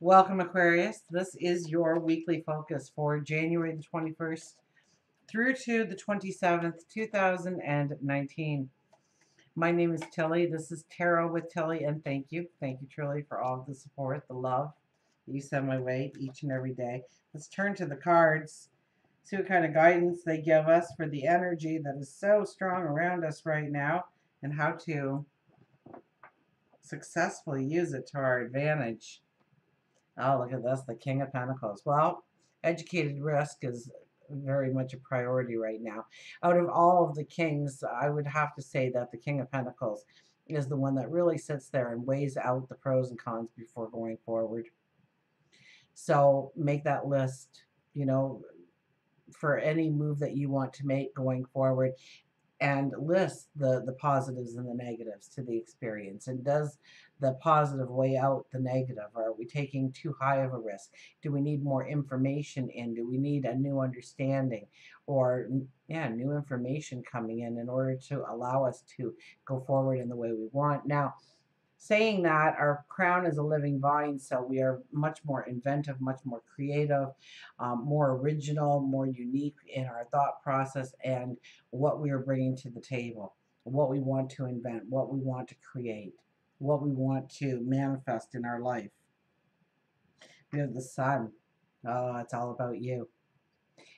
Welcome, Aquarius. This is your weekly focus for January the 21st through to the 27th, 2019. My name is Tilly. This is Tarot with Tilly, and thank you. Thank you, truly, for all of the support, the love that you send my way each and every day. Let's turn to the cards, see what kind of guidance they give us for the energy that is so strong around us right now and how to successfully use it to our advantage. Oh, look at this, the King of Pentacles. Well, educated risk is very much a priority right now. Out of all of the kings, I would have to say that the King of Pentacles is the one that really sits there and weighs out the pros and cons before going forward. So make that list, you know, for any move that you want to make going forward, and list the positives and the negatives to the experience. And does the positive weigh out the negative? Are we taking too high of a risk? Do we need more information in? Do we need a new understanding? Or, yeah, new information coming in order to allow us to go forward in the way we want? Now, saying that, our crown is a living vine, so we are much more inventive, much more creative, more original, more unique in our thought process and what we are bringing to the table, what we want to invent, what we want to create, what we want to manifest in our life. We have the sun. Oh, it's all about you.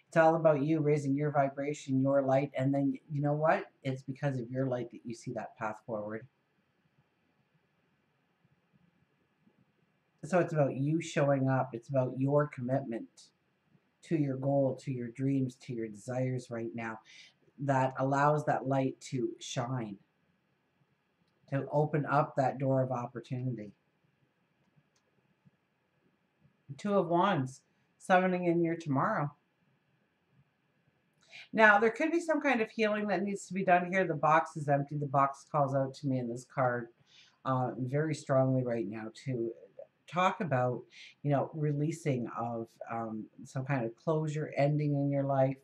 It's all about you raising your vibration, your light, and then you know what? It's because of your light that you see that path forward. So it's about you showing up. It's about your commitment to your goal, to your dreams, to your desires right now that allows that light to shine, to open up that door of opportunity. Two of Wands, summoning in your tomorrow. Now, there could be some kind of healing that needs to be done here. The box is empty. The box calls out to me in this card very strongly right now to talk about, you know, releasing of some kind of closure, ending in your life,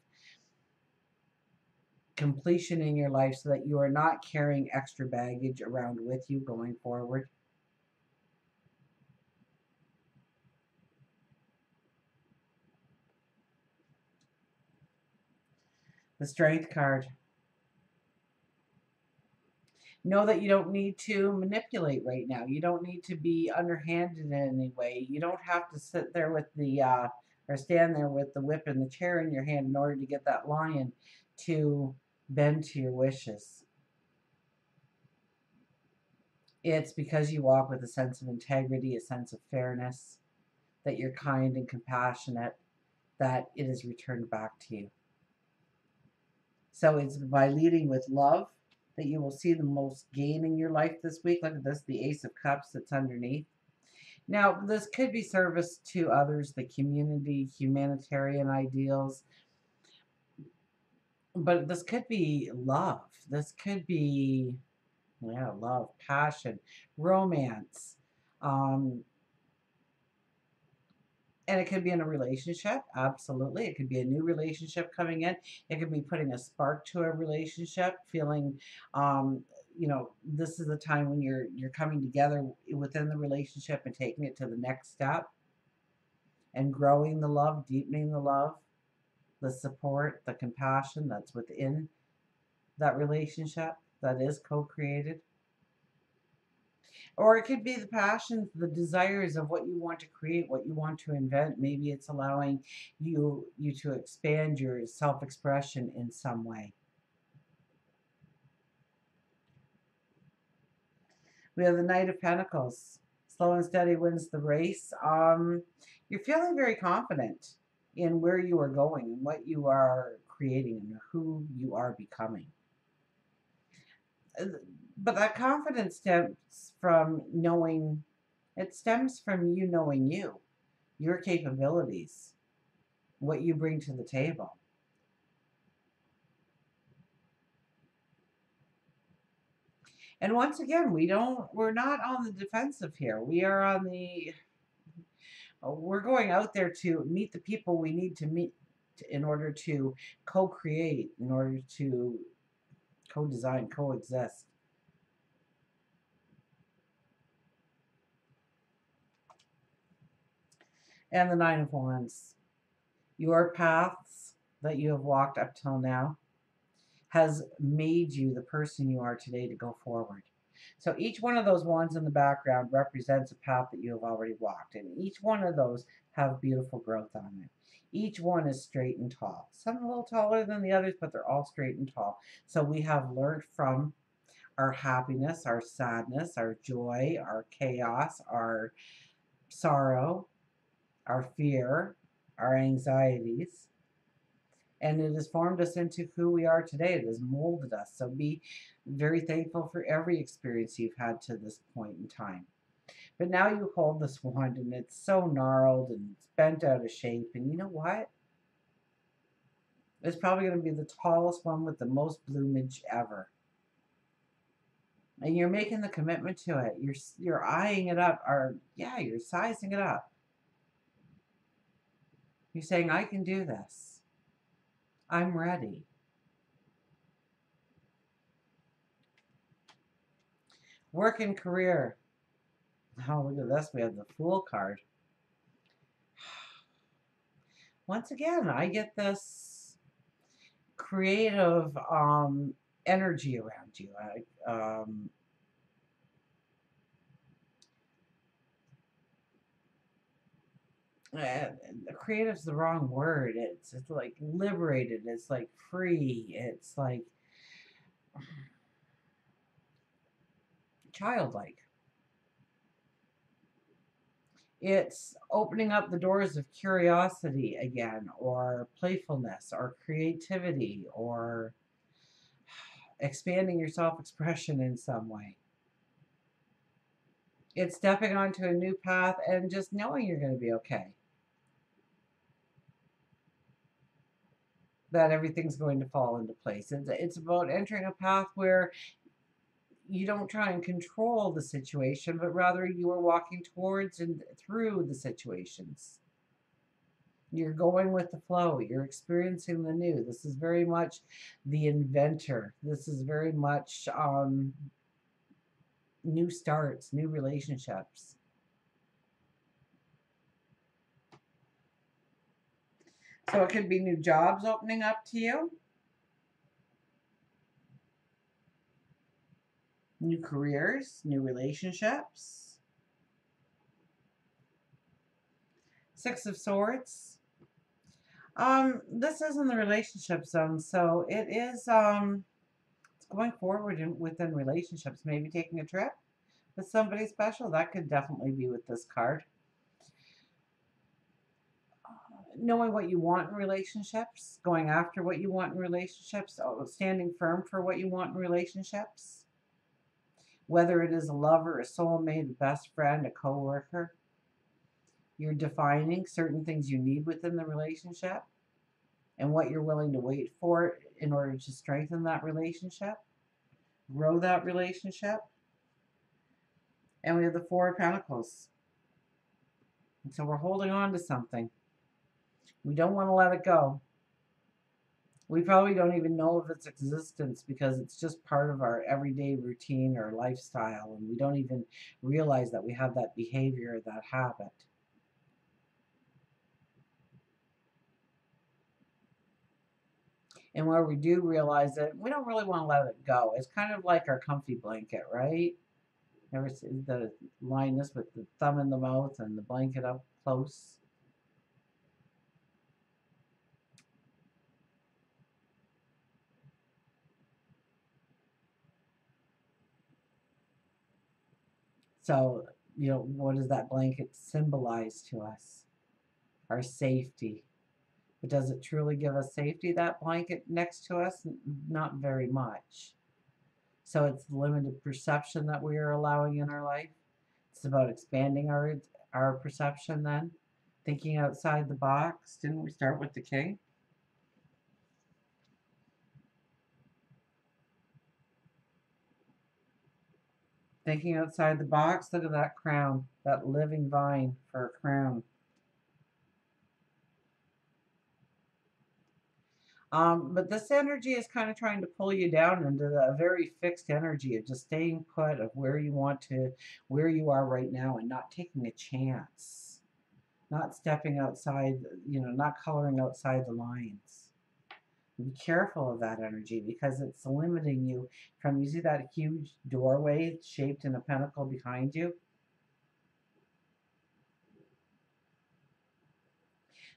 completion in your life, so that you are not carrying extra baggage around with you going forward. The Strength card. Know that you don't need to manipulate right now. You don't need to be underhanded in any way. You don't have to sit there with the or stand there with the whip and the chair in your hand in order to get that lion to bend to your wishes. It's because you walk with a sense of integrity, a sense of fairness, that you're kind and compassionate, that it is returned back to you. So it's by leading with love that you will see the most gain in your life this week. Look at this, the Ace of Cups that's underneath. Now, this could be service to others, the community, humanitarian ideals, but this could be love. This could be, yeah, love, passion, romance. Um, and it could be in a relationship, absolutely. It could be a new relationship coming in. It could be putting a spark to a relationship, feeling, um, you know, this is the time when you're coming together within the relationship and taking it to the next step and growing the love, deepening the love, the support, the compassion that's within that relationship that is co-created. Or it could be the passions, the desires of what you want to create, what you want to invent. Maybe it's allowing you to expand your self-expression in some way. We have the Knight of Pentacles. Slow and steady wins the race. You're feeling very confident in where you are going, what you are creating, and who you are becoming. But that confidence stems from knowing, it stems from you knowing you, your capabilities, what you bring to the table. And once again, we're not on the defensive here. We are on the, we're going out there to meet the people we need to meet in order to co-create, in order to co-design, coexist. And the Nine of Wands. Your paths that you have walked up till now has made you the person you are today to go forward. So each one of those wands in the background represents a path that you have already walked, and each one of those have beautiful growth on it. Each one is straight and tall. Some a little taller than the others, but they're all straight and tall. So we have learned from our happiness, our sadness, our joy, our chaos, our sorrow, our fear, our anxieties, and it has formed us into who we are today. It has molded us. So be very thankful for every experience you've had to this point in time. But now you hold this wand and it's so gnarled and it's bent out of shape. And you know what? It's probably going to be the tallest one with the most bloomage ever. And you're making the commitment to it. You're eyeing it up, or yeah, you're sizing it up. You're saying, I can do this. I'm ready. Work and career. Oh, look at this. We have the Fool card. Once again, I get this creative energy around you. Creative's the wrong word. It's like liberated. It's like free. It's like childlike. It's opening up the doors of curiosity again, or playfulness, or creativity, or expanding your self-expression in some way. It's stepping onto a new path and just knowing you're going to be okay. That everything's going to fall into place. It's about entering a path where you don't try and control the situation, but rather you are walking towards and through the situations. You're going with the flow. You're experiencing the new. This is very much the inventor. This is very much new starts, new relationships. So it could be new jobs opening up to you, new careers, new relationships. Six of Swords. This is in the relationship zone, so it is it's going forward within relationships. Maybe taking a trip with somebody special. That could definitely be with this card. Knowing what you want in relationships, going after what you want in relationships, standing firm for what you want in relationships. Whether it is a lover, a soulmate, a best friend, a coworker, you're defining certain things you need within the relationship and what you're willing to wait for in order to strengthen that relationship, grow that relationship. And we have the Four of Pentacles. And so we're holding on to something. We don't want to let it go. We probably don't even know of its existence because it's just part of our everyday routine or lifestyle, and we don't even realize that we have that behavior, that habit. And where we do realize it, we don't really want to let it go. It's kind of like our comfy blanket, right? Ever see the lioness with the thumb in the mouth and the blanket up close? So, what does that blanket symbolize to us? Our safety. But does it truly give us safety, that blanket next to us? Not very much. So it's limited perception that we are allowing in our life. It's about expanding our perception then. Thinking outside the box. Didn't we start with the king? Thinking outside the box. Look at that crown. That living vine for a crown. But this energy is kind of trying to pull you down into a very fixed energy of just staying put of where you are right now and not taking a chance. not stepping outside, not coloring outside the lines. Be careful of that energy because it's limiting you from, you see that huge doorway shaped in a pentacle behind you?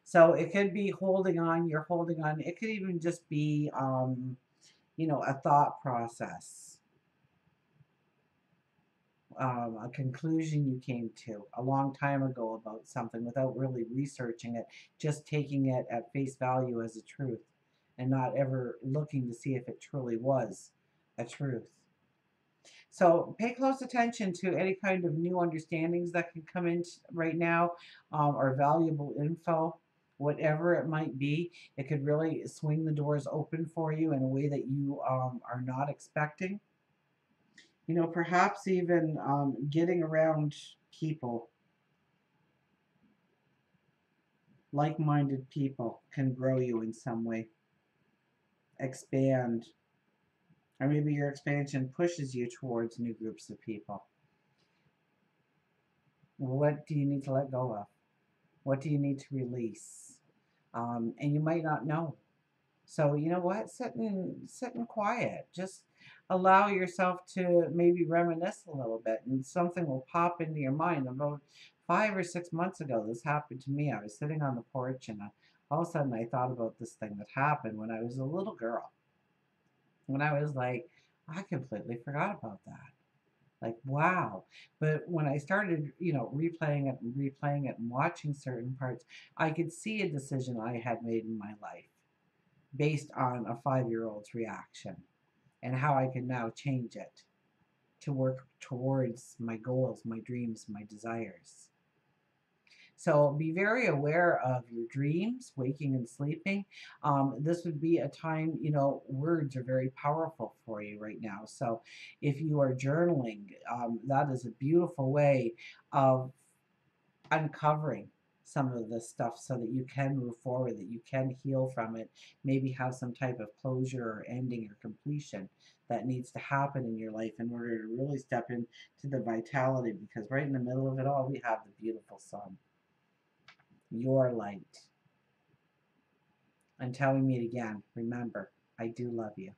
So it could be holding on, you're holding on. It could even just be, a thought process, a conclusion you came to a long time ago about something without really researching it, just taking it at face value as a truth and not ever looking to see if it truly was a truth. So pay close attention to any kind of new understandings that can come in right now, or valuable info, whatever it might be. It could really swing the doors open for you in a way that you are not expecting. Perhaps even getting around people, like minded people, can grow you in some way, expand, or maybe your expansion pushes you towards new groups of people. What do you need to let go of? What do you need to release? And you might not know. So you know what? Sit in quiet. Just allow yourself to maybe reminisce a little bit, and something will pop into your mind. About 5 or 6 months ago, this happened to me. I was sitting on the porch, and all of a sudden, I thought about this thing that happened when I was a little girl. When I was like, I completely forgot about that. Like, wow. But when I started, replaying it and watching certain parts, I could see a decision I had made in my life based on a 5-year old's reaction and how I can now change it to work towards my goals, my dreams, my desires. So be very aware of your dreams, waking and sleeping. This would be a time, words are very powerful for you right now. So if you are journaling, that is a beautiful way of uncovering some of this stuff so that you can move forward, that you can heal from it, maybe have some type of closure or ending or completion that needs to happen in your life in order to really step into the vitality, because right in the middle of it all, we have the beautiful sun, your light. Until we meet again, remember, I do love you.